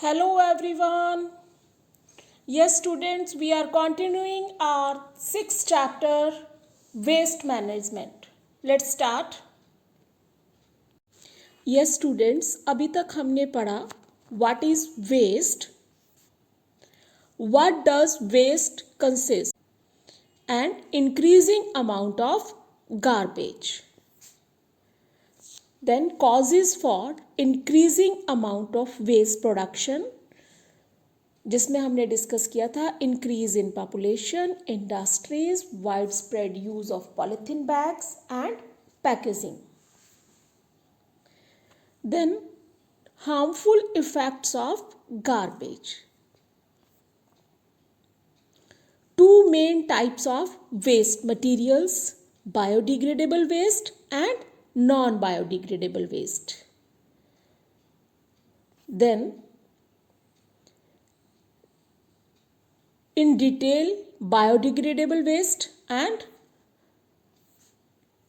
Hello everyone. Yes, students, we are continuing our sixth chapter, waste management. Let's start. Yes, students, अभी तक हमने पढ़ा what is waste, what does waste consist, and increasing amount of garbage. Then causes for increasing amount of waste production, जिसमें हमने discuss किया था increase in population, industries, wide spread use of polythene bags and packaging. Then harmful effects of garbage. Two main types of waste materials, biodegradable waste and non-biodegradable waste. Then in detail, biodegradable waste and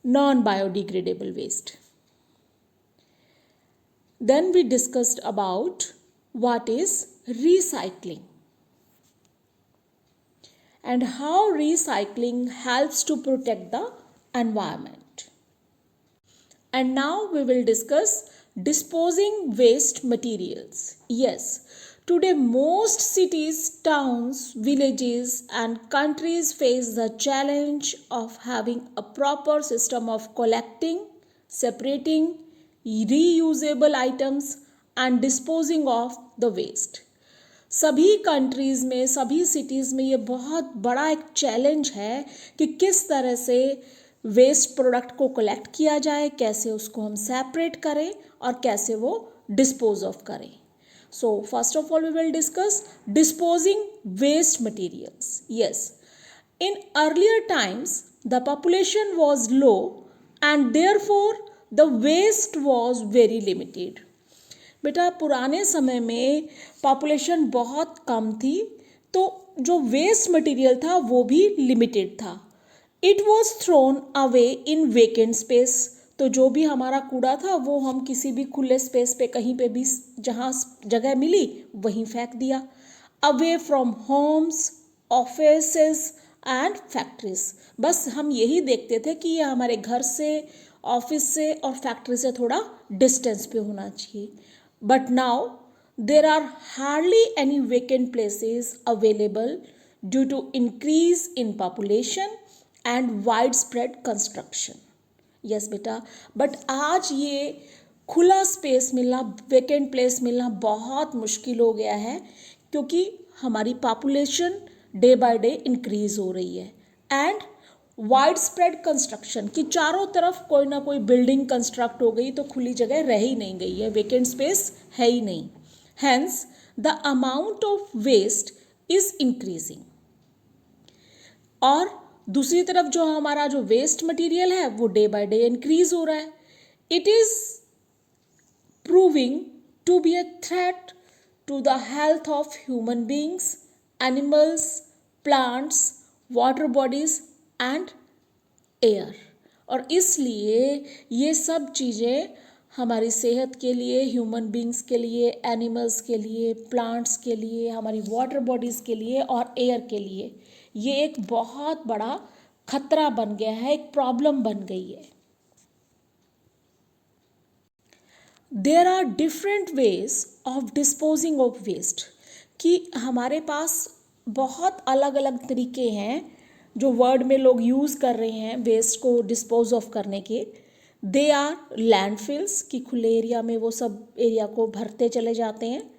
non-biodegradable waste. Then we discussed about what is recycling and how recycling helps to protect the environment. And now we will discuss disposing waste materials. Yes, today most cities, towns, villages and countries face the challenge of having a proper system of collecting, separating reusable items and disposing of the waste. सभी countries में, सभी cities में ये बहुत बड़ा एक challenge है कि किस तरह से वेस्ट प्रोडक्ट को कलेक्ट किया जाए, कैसे उसको हम सेपरेट करें और कैसे वो डिस्पोज ऑफ करें. So first of all we will discuss disposing waste materials. Yes, in earlier times the population was low and therefore the waste was very limited. बेटा पुराने समय में पॉपुलेशन बहुत कम थी, तो जो वेस्ट मटेरियल था वो भी लिमिटेड था. It was thrown away in vacant space. तो जो भी हमारा कूड़ा था वो हम किसी भी खुले स्पेस पे कहीं पे भी जहाँ जगह मिली वहीं फेंक दिया. Away from homes, offices and factories. बस हम यही देखते थे कि ये हमारे घर से, ऑफिस से और फैक्ट्री से थोड़ा डिस्टेंस पे होना चाहिए. But now there are hardly any vacant places available due to increase in population and widespread construction. Yes बेटा, बट आज ये खुला स्पेस मिलना, वेकेंट प्लेस मिलना बहुत मुश्किल हो गया है क्योंकि हमारी population day by day increase हो रही है एंड वाइड स्प्रेड कंस्ट्रक्शन की चारों तरफ कोई ना कोई बिल्डिंग कंस्ट्रक्ट हो गई तो खुली जगह रह ही नहीं गई है, वेकेंट स्पेस है ही नहीं. Hence the amount of waste is increasing. और दूसरी तरफ जो हमारा जो वेस्ट मटेरियल है वो डे बाय डे इंक्रीज हो रहा है. It is proving to be a threat to the health of human beings, animals, plants, water bodies and air. और इसलिए ये सब चीज़ें हमारी सेहत के लिए, ह्यूमन बींग्स के लिए, एनिमल्स के लिए, प्लांट्स के लिए, हमारी वाटर बॉडीज़ के लिए और एयर के लिए ये एक बहुत बड़ा खतरा बन गया है, एक प्रॉब्लम बन गई है. There are different ways of disposing of waste. कि हमारे पास बहुत अलग अलग तरीके हैं जो वर्ड में लोग यूज़ कर रहे हैं वेस्ट को डिस्पोज ऑफ करने के. दे आर लैंडफिल्स कि खुले एरिया में वो सब एरिया को भरते चले जाते हैं.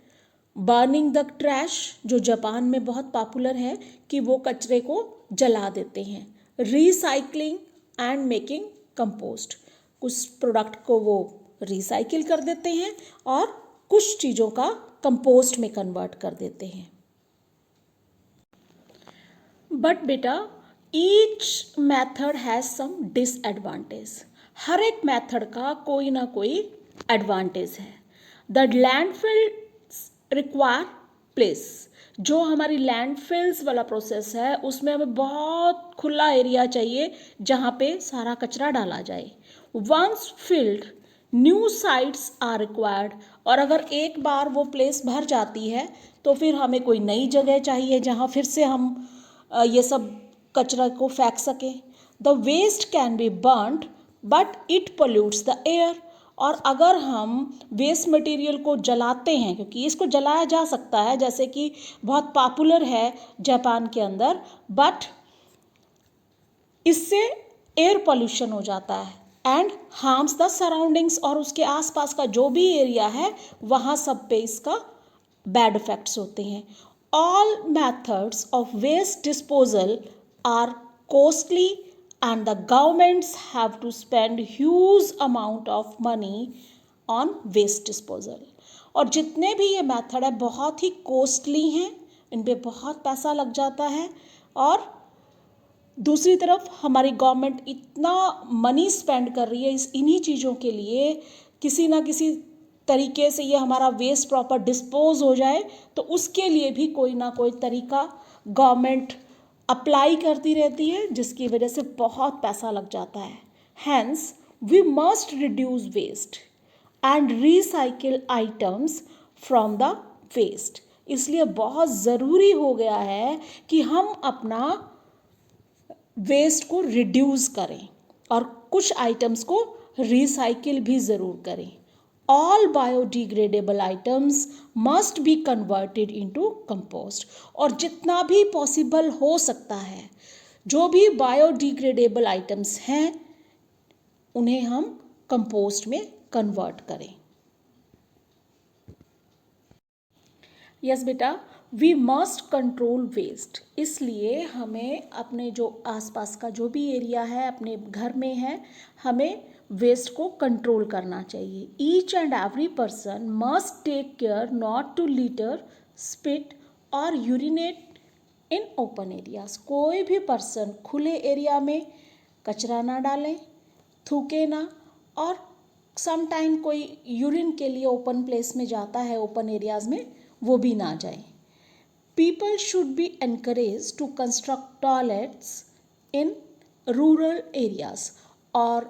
बर्निंग द ट्रैश जो जापान में बहुत पॉपुलर है कि वो कचरे को जला देते हैं. Recycling and making compost. कुछ प्रोडक्ट को वो रिसाइकिल कर देते हैं और कुछ चीज़ों का कंपोस्ट में कन्वर्ट कर देते हैं. बट बेटा each method has some disadvantage. हर एक मैथड का कोई ना कोई एडवांटेज है. The landfills require place. जो हमारी लैंडफिल्स वाला प्रोसेस है उसमें हमें बहुत खुला एरिया चाहिए जहाँ पे सारा कचरा डाला जाए. Once filled new sites are required, और अगर एक बार वो प्लेस भर जाती है तो फिर हमें कोई नई जगह चाहिए जहाँ फिर से हम ये सब कचरा को फेंक सकें. The waste can be burned but it pollutes the air. और अगर हम वेस्ट मटेरियल को जलाते हैं, क्योंकि इसको जलाया जा सकता है, जैसे कि बहुत पॉपुलर है जापान के अंदर, बट इससे एयर पोल्यूशन हो जाता है एंड हार्म्स द सराउंडिंग्स, और उसके आसपास का जो भी एरिया है वहाँ सब पे इसका बैड इफेक्ट्स होते हैं. All methods of waste disposal are costly and the governments have to spend huge amount of money on waste disposal. और जितने भी ये मेथड है बहुत ही कॉस्टली हैं, इन पे बहुत पैसा लग जाता है, और दूसरी तरफ हमारी गवर्नमेंट इतना मनी स्पेंड कर रही है इन्हीं चीज़ों के लिए, किसी ना किसी तरीके से ये हमारा वेस्ट प्रॉपर डिस्पोज हो जाए, तो उसके लिए भी कोई ना कोई तरीका गवर्नमेंट अप्लाई करती रहती है, जिसकी वजह से बहुत पैसा लग जाता है. Hence we must reduce waste and recycle items from the waste. इसलिए बहुत ज़रूरी हो गया है कि हम अपना वेस्ट को रिड्यूस करें और कुछ आइटम्स को रिसाइकिल भी ज़रूर करें. All biodegradable items must be converted into compost. और जितना भी पॉसिबल हो सकता है, जो भी बायोडिग्रेडेबल आइटम्स हैं उन्हें हम कंपोस्ट में कन्वर्ट करें. यस बेटा, वी मस्ट कंट्रोल वेस्ट. इसलिए हमें अपने जो आसपास का जो भी एरिया है अपने घर में है, हमें वेस्ट को कंट्रोल करना चाहिए. Each and every person must take care not to litter, spit और यूरिनेट इन ओपन एरियाज. कोई भी पर्सन खुले एरिया में कचरा ना डालें, थूके ना, और सम टाइम कोई यूरिन के लिए ओपन प्लेस में जाता है, ओपन एरियाज में, वो भी ना जाए. People should be encouraged to construct toilets in rural areas. और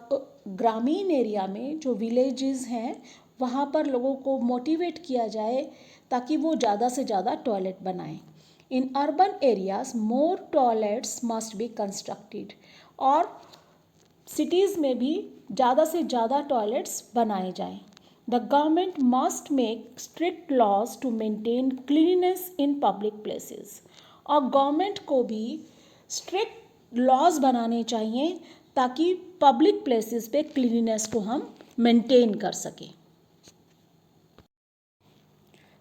ग्रामीण एरिया में जो विलेजेस हैं वहाँ पर लोगों को मोटिवेट किया जाए ताकि वो ज़्यादा से ज़्यादा टॉयलेट बनाएं. In urban areas more toilets must be constructed. और सिटीज़ में भी ज़्यादा से ज़्यादा टॉयलेट्स बनाए जाएं. The government must make strict laws to maintain cleanliness in public places. और गवर्नमेंट को भी स्ट्रिक्ट लॉज बनाने चाहिए ताकि पब्लिक प्लेसेस पे क्लीनिनेस को हम मेंटेन कर सकें.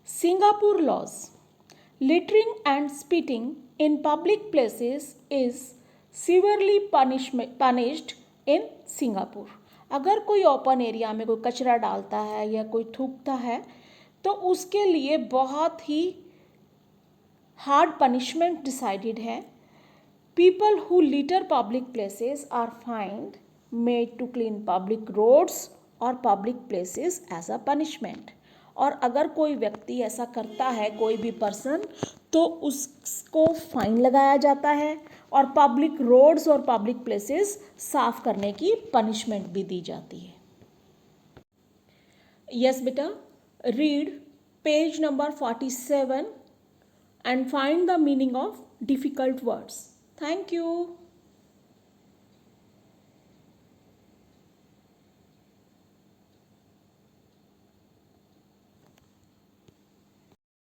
Singapore laws. Littering and spitting in public places is severely punished in Singapore. अगर कोई ओपन एरिया में कोई कचरा डालता है या कोई थूकता है तो उसके लिए बहुत ही हार्ड पनिशमेंट डिसाइडेड है. People who litter public places are fined made to clean public roads और public places as a punishment. और अगर कोई व्यक्ति ऐसा करता है, कोई भी पर्सन, तो उसको फाइन लगाया जाता है और पब्लिक रोड्स और पब्लिक प्लेसेस साफ करने की पनिशमेंट भी दी जाती है. यस बेटा, read page number 47 and find the meaning of difficult words. Thank you.